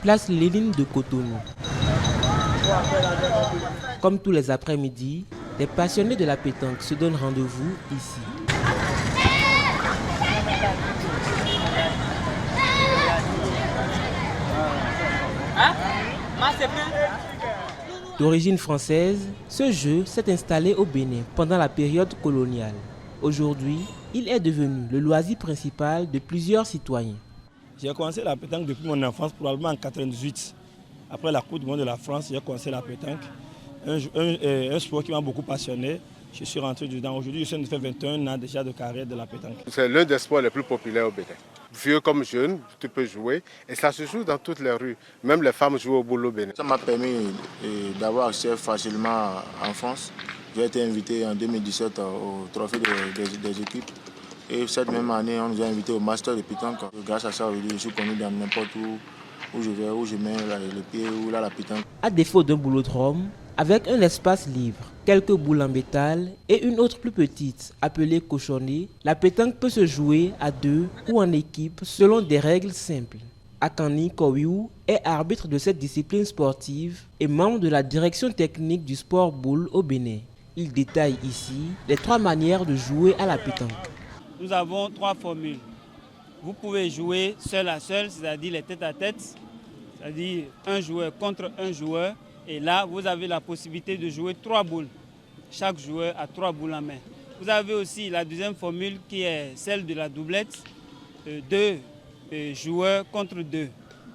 place Lénine de Cotonou. Comme tous les après-midi, les passionnés de la pétanque se donnent rendez-vous ici. D'origine française, ce jeu s'est installé au Bénin pendant la période coloniale. Aujourd'hui, il est devenu le loisir principal de plusieurs citoyens. J'ai commencé la pétanque depuis mon enfance, probablement en 1998. Après la Coupe du Monde de la France, j'ai commencé la pétanque. Un sport qui m'a beaucoup passionné. Je suis rentré dedans. Aujourd'hui, je suis en train de faire 21 ans déjà de carrière de la pétanque. C'est l'un des sports les plus populaires au Bénin. Vieux comme jeune, tu peux jouer. Et ça se joue dans toutes les rues. Même les femmes jouent au boulot au Bénin. Ça m'a permis d'avoir accès facilement en France. J'ai été invité en 2017 au trophée des équipes. Et cette même année, on nous a invités au Master de pétanque. Grâce à ça, aujourd'hui, je suis connu dans n'importe où je vais, où je mets le pied, ou là la pétanque. À défaut d'un boulodrome, avec un espace libre, quelques boules en métal et une autre plus petite appelée cochonnet, la pétanque peut se jouer à deux ou en équipe selon des règles simples. Akani Kowiou est arbitre de cette discipline sportive et membre de la direction technique du sport boule au Bénin. Il détaille ici les 3 manières de jouer à la pétanque. Nous avons 3 formules. Vous pouvez jouer seul à seul, c'est-à-dire les tête à tête, c'est-à-dire un joueur contre un joueur. Et là, vous avez la possibilité de jouer 3 boules. Chaque joueur a 3 boules en main. Vous avez aussi la deuxième formule qui est celle de la doublette, 2 joueurs contre 2.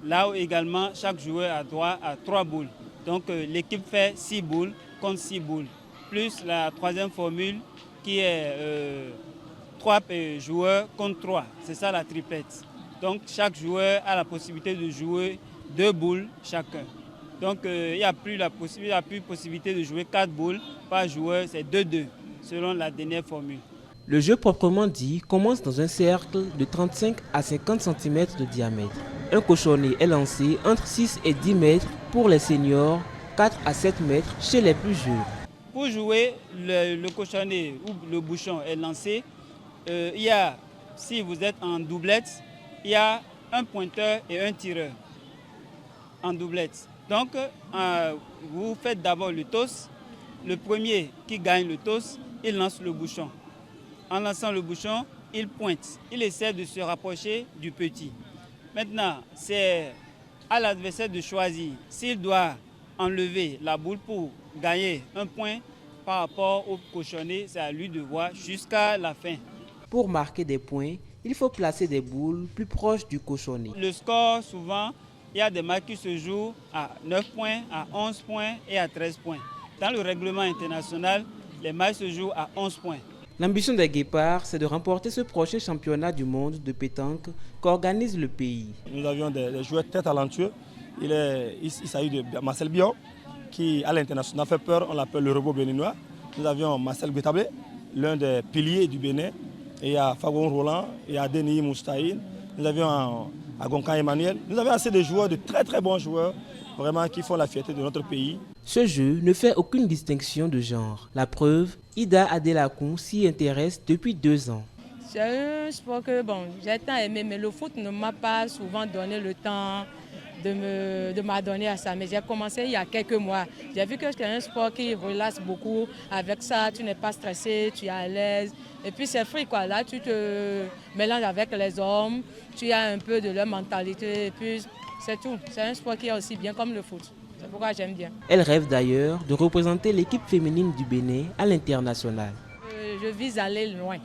Là où également, chaque joueur a droit à 3 boules. Donc l'équipe fait 6 boules contre 6 boules. Plus la troisième formule qui est 3 joueurs contre 3. C'est ça la triplette. Donc chaque joueur a la possibilité de jouer 2 boules chacun. Donc il n'y a plus possibilité de jouer 4 boules par joueur, c'est 2-2 selon la dernière formule. Le jeu proprement dit commence dans un cercle de 35 à 50 cm de diamètre. Un cochonnet est lancé entre 6 et 10 mètres pour les seniors, 4 à 7 mètres chez les plus jeunes. Pour jouer, le cochonnet ou le bouchon est lancé. Il y a, si vous êtes en doublette, il y a un pointeur et un tireur en doublette. Donc, vous faites d'abord le toss. Le premier qui gagne le toss, il lance le bouchon. En lançant le bouchon, il pointe. Il essaie de se rapprocher du petit. Maintenant, c'est à l'adversaire de choisir s'il doit enlever la boule pour gagner un point par rapport au cochonnet. C'est à lui de voir jusqu'à la fin. Pour marquer des points, il faut placer des boules plus proches du cochonnet. Le score, souvent, il y a des matchs qui se jouent à 9 points, à 11 points et à 13 points. Dans le règlement international, les matchs se jouent à 11 points. L'ambition des Guépards, c'est de remporter ce prochain championnat du monde de pétanque qu'organise le pays. Nous avions des joueurs très talentueux. Il s'agit de Marcel Bion, qui à l'international fait peur, on l'appelle le robot béninois. Nous avions Marcel Guetablé, l'un des piliers du Bénin. Et il y a Fagon Roland, il y a Denis Moustaïn. Nous avions Agonkan Emmanuel. Nous avions assez de joueurs, de très très bons joueurs, vraiment qui font la fierté de notre pays. Ce jeu ne fait aucune distinction de genre. La preuve, Ida Adelakoun s'y intéresse depuis 2 ans. C'est un sport que j'ai tant aimé, mais le foot ne m'a pas souvent donné le temps de m'adonner à ça. Mais j'ai commencé il y a quelques mois. J'ai vu que c'était un sport qui relaxe beaucoup. Avec ça, tu n'es pas stressé, tu es à l'aise. Et puis c'est free, quoi. Là, tu te mélanges avec les hommes, tu as un peu de leur mentalité. Et puis c'est tout. C'est un sport qui est aussi bien comme le foot. C'est pourquoi j'aime bien. Elle rêve d'ailleurs de représenter l'équipe féminine du Bénin à l'international. Je vise à aller loin.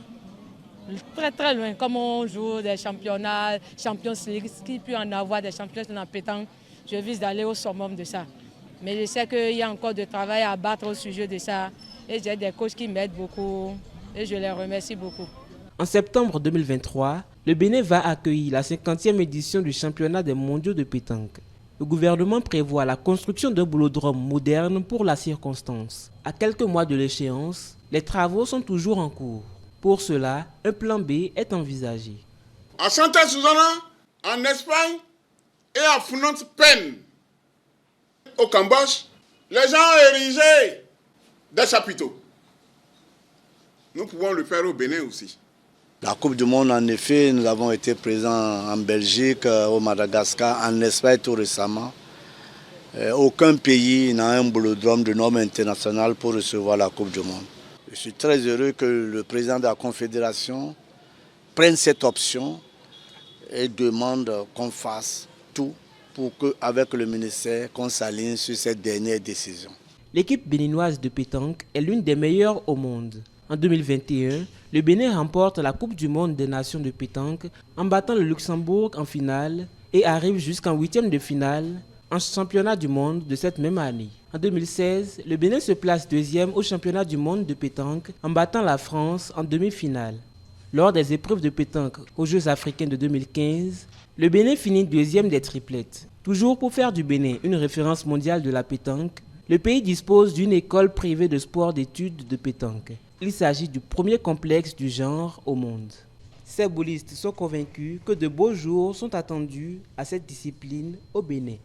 Très très loin, comme on joue des championnats, Champions League, qui peut en avoir des championnats en pétanque, je vise d'aller au summum de ça. Mais je sais qu'il y a encore du travail à battre au sujet de ça. Et j'ai des coachs qui m'aident beaucoup et je les remercie beaucoup. En septembre 2023, le Bénin va accueillir la 50e édition du championnat des mondiaux de pétanque. Le gouvernement prévoit la construction d'un boulodrome moderne pour la circonstance. À quelques mois de l'échéance, les travaux sont toujours en cours. Pour cela, un plan B est envisagé. À Santa Susana, en Espagne, et à Phnom Penh, au Cambodge, les gens ont érigé des chapiteaux. Nous pouvons le faire au Bénin aussi. La Coupe du Monde, en effet, nous avons été présents en Belgique, au Madagascar, en Espagne tout récemment. Aucun pays n'a un boulodrome de normes internationales pour recevoir la Coupe du Monde. Je suis très heureux que le président de la Confédération prenne cette option et demande qu'on fasse tout pour qu'avec le ministère, qu'on s'aligne sur cette dernière décision. L'équipe béninoise de pétanque est l'une des meilleures au monde. En 2021, le Bénin remporte la Coupe du monde des nations de pétanque en battant le Luxembourg en finale et arrive jusqu'en huitième de finale en championnat du monde de cette même année. En 2016, le Bénin se place deuxième au championnat du monde de pétanque en battant la France en demi-finale. Lors des épreuves de pétanque aux Jeux africains de 2015, le Bénin finit deuxième des triplettes. Toujours pour faire du Bénin une référence mondiale de la pétanque, le pays dispose d'une école privée de sport d'études de pétanque. Il s'agit du premier complexe du genre au monde. Ces boulistes sont convaincus que de beaux jours sont attendus à cette discipline au Bénin.